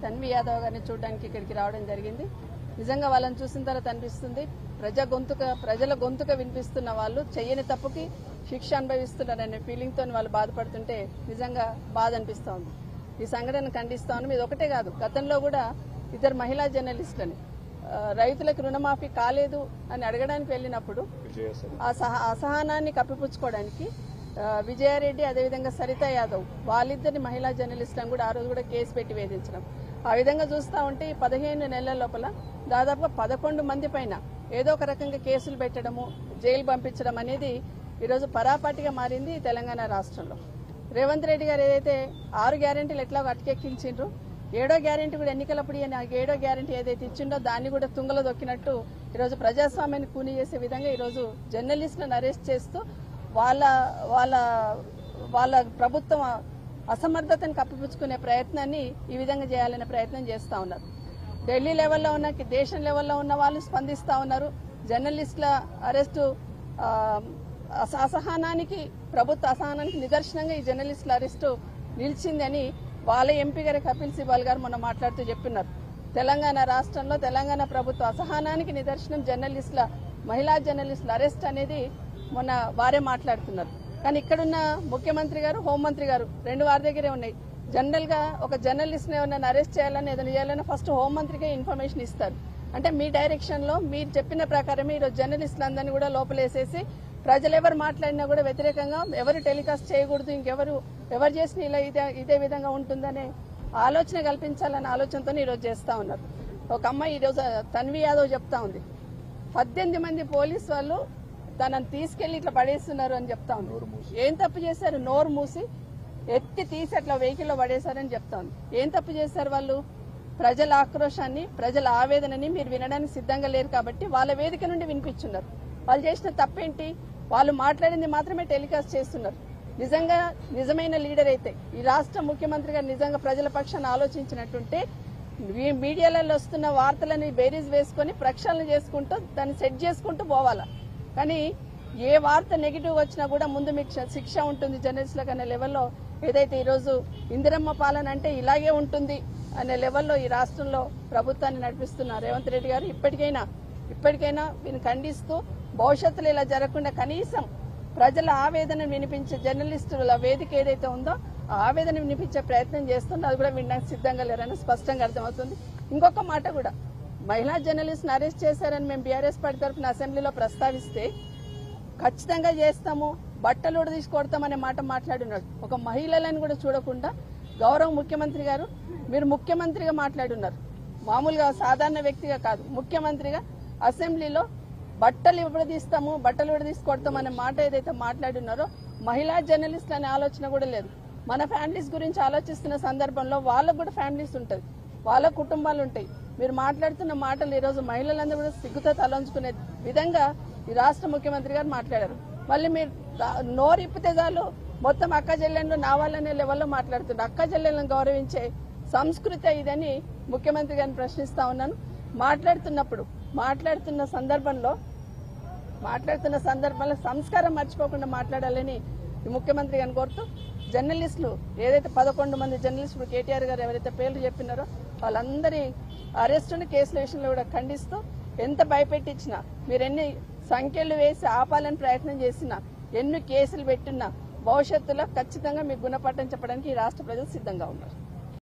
తన్వి యాదవ్ గారిని చూడడానికి ఇక్కడికి రావడం జరిగింది. నిజంగా వాళ్ళని చూసిన తర్వాత అనిపిస్తుంది ప్రజల గొంతుక వినిపిస్తున్న వాళ్ళు చెయ్యని తప్పుకి శిక్ష అనుభవిస్తున్నారనే ఫీలింగ్తో వాళ్ళు బాధపడుతుంటే నిజంగా బాధ అనిపిస్తూ ఉంది. ఈ సంఘటన ఖండిస్తా ఉన్నాం. ఇది ఒకటే కాదు, గతంలో కూడా ఇద్దరు మహిళా జర్నలిస్టులని రైతులకు రుణమాఫీ కాలేదు అని అడగడానికి వెళ్ళినప్పుడు అసహనాన్ని కప్పిపుచ్చుకోవడానికి విజయారెడ్డి అదేవిధంగా సరిత యాదవ్ వాళ్ళిద్దరిని మహిళా జర్నలిస్టులను కూడా ఆ రోజు కూడా కేసు పెట్టి వేధించడం. ఆ విధంగా చూస్తూ ఉంటే ఈ 15 నెలల లోపల దాదాపుగా 11 మంది పైన ఏదో ఒక రకంగా కేసులు పెట్టడము, జైలు పంపించడం అనేది ఈరోజు పరాపాటిగా మారింది తెలంగాణ రాష్ట్రంలో. రేవంత్ రెడ్డి గారు ఏదైతే 6 గ్యారెంటీలు ఎట్లాగో అటకెక్కించిండ్రో 7వ గ్యారెంటీ కూడా ఎన్నికలప్పుడు 7వ గ్యారెంటీ ఏదైతే ఇచ్చిండో దాన్ని కూడా తుంగలో దొక్కినట్టు ఈరోజు ప్రజాస్వామ్యాన్ని కూని చేసే విధంగా ఈరోజు జర్నలిస్టులను అరెస్ట్ చేస్తూ వాళ్ళ ప్రభుత్వం అసమర్థతను కప్పిపుచ్చుకునే ప్రయత్నాన్ని ఈ విధంగా చేయాలనే ప్రయత్నం చేస్తూ ఉన్నారు. ఢిల్లీ లెవెల్లో ఉన్న దేశం లెవెల్లో ఉన్న వాళ్ళు స్పందిస్తూ ఉన్నారు. జర్నలిస్టుల అరెస్టు అసహనానికి ప్రభుత్వ అసహనానికి నిదర్శనంగా ఈ జర్నలిస్టుల అరెస్టు నిలిచిందని వాళ్ళ ఎంపీ గారి కపిల్ సిబాల్ గారు మొన్న మాట్లాడుతూ చెప్తున్నారు. తెలంగాణ రాష్ట్రంలో తెలంగాణ ప్రభుత్వ అసహనానికి నిదర్శనం మహిళా జర్నలిస్టుల అరెస్ట్ అనేది మొన్న వారే మాట్లాడుతున్నారు. కానీ ఇక్కడున్న ముఖ్యమంత్రి గారు, హోంమంత్రి గారు రెండు వారి దగ్గరే ఉన్నాయి. జనరల్ గా ఒక జర్నలిస్ట్ ని ఎవరైనా అరెస్ట్ చేయాలని ఏదైనా చేయాలని ఫస్ట్ హోంమంత్రికే ఇన్ఫర్మేషన్ ఇస్తారు. అంటే మీ డైరెక్షన్ లో మీరు చెప్పిన ప్రకారమే ఈరోజు జర్నలిస్టులందరినీ కూడా లోపలేసేసి ప్రజలు ఎవరు మాట్లాడినా కూడా వ్యతిరేకంగా ఎవరు టెలికాస్ట్ చేయకూడదు, ఎవరు చేసిన ఇలా ఇదే విధంగా ఉంటుందనే ఆలోచన కల్పించాలనే ఆలోచనతో ఈరోజు చేస్తా ఉన్నారు. ఒక అమ్మాయి ఈరోజు తన్వి యాదవ్ చెప్తా ఉంది, 18 మంది పోలీసు వాళ్ళు తనని తీసుకెళ్లి ఇట్లా పడేస్తున్నారు అని చెప్తా ఉంది. ఏం తప్పు చేశారు? నోరు మూసి ఎత్తి తీసి అట్లా వెహికల్లో పడేశారని చెప్తా ఉంది. ఏం తప్పు చేశారు వాళ్ళు? ప్రజల ఆక్రోశాన్ని, ప్రజల ఆవేదనని మీరు వినడానికి సిద్ధంగా లేరు కాబట్టి వాళ్ళ వేదిక నుండి వినిపించున్నారు. వాళ్ళు చేసిన తప్పేంటి? వాళ్ళు మాట్లాడింది మాత్రమే టెలికాస్ట్ చేస్తున్నారు. నిజంగా నిజమైన లీడర్ అయితే ఈ రాష్ట్ర ముఖ్యమంత్రి గారు నిజంగా ప్రజల పక్షాన్ని ఆలోచించినట్టుంటే మీడియాలలో వస్తున్న వార్తలని బేరీజ్ వేసుకుని ప్రక్షాళన చేసుకుంటూ దాన్ని సెట్ చేసుకుంటూ పోవాలా. కానీ ఏ వార్త నెగిటివ్ వచ్చినా కూడా ముందు మీకు శిక్ష ఉంటుంది జర్నలిస్టులకు అనే లెవెల్లో ఏదైతే ఈరోజు ఇందిరమ్మ పాలన అంటే ఇలాగే ఉంటుంది అనే లెవెల్లో ఈ రాష్ట్రంలో ప్రభుత్వాన్ని నడిపిస్తున్న రేవంత్ రెడ్డి గారు ఇప్పటికైనా వీరిని ఖండిస్తూ భవిష్యత్తులో ఇలా జరగకుండా కనీసం ప్రజల ఆవేదన వినిపించే జర్నలిస్టుల వేదిక ఏదైతే ఉందో ఆ ఆవేదన వినిపించే ప్రయత్నం చేస్తుందో అది కూడా వినడానికి సిద్ధంగా లేరని స్పష్టంగా అర్థమవుతుంది. ఇంకొక మాట కూడా, మహిళా జర్నలిస్ట్ని అరెస్ట్ చేశారని మేము బీఆర్ఎస్ పార్టీ తరఫున అసెంబ్లీలో ప్రస్తావిస్తే ఖచ్చితంగా చేస్తాము, బట్టలు కూడా తీసుకొడతామనే మాట మాట్లాడున్నాడు. ఒక మహిళలను కూడా చూడకుండా గౌరవ ముఖ్యమంత్రి గారు మీరు ముఖ్యమంత్రిగా మాట్లాడున్నారు. మామూలుగా సాధారణ వ్యక్తిగా కాదు, ముఖ్యమంత్రిగా అసెంబ్లీలో బట్టలు విడదీసుకొడతాం అనే మాట ఏదైతే మాట్లాడున్నారో మహిళా జర్నలిస్టులు అనే ఆలోచన కూడా లేదు. మన ఫ్యామిలీస్ గురించి ఆలోచిస్తున్న సందర్భంలో వాళ్ళకు కూడా ఫ్యామిలీస్ ఉంటుంది, వాళ్ళ కుటుంబాలు ఉంటాయి. మీరు మాట్లాడుతున్న మాటలు ఈరోజు మహిళలందరూ కూడా సిగ్గుతో తలంచుకునే విధంగా ఈ రాష్ట్ర ముఖ్యమంత్రి గారు మాట్లాడారు. మళ్ళీ మీరు నోరు ఇప్పితే చాలు మొత్తం అక్క చెల్లెళ్ళు నా వాళ్ళనే లెవెల్లో మాట్లాడుతున్నారు. అక్క చెల్లెళ్ళను గౌరవించే సంస్కృతి ఇదని ముఖ్యమంత్రి గారిని ప్రశ్నిస్తా ఉన్నాను. మాట్లాడుతున్న సందర్భంలో సంస్కారం మర్చిపోకుండా మాట్లాడాలని ముఖ్యమంత్రి గారిని కోరుతూ జర్నలిస్టులు ఏదైతే 11 మంది జర్నలిస్టులు కేటీఆర్ గారు ఎవరైతే పేర్లు చెప్పినారో వాళ్ళందరి అరెస్టుని కేసుల విషయంలో కూడా ఖండిస్తూ ఎంత భయపెట్టించినా మీరు ఎన్ని సంఖ్యలు వేసి ఆపాలని ప్రయత్నం చేసినా ఎన్ని కేసులు పెట్టినా భవిష్యత్తులో ఖచ్చితంగా మీకు గుణపాఠం చెప్పడానికి ఈ రాష్ట్ర ప్రజలు సిద్ధంగా ఉన్నారు.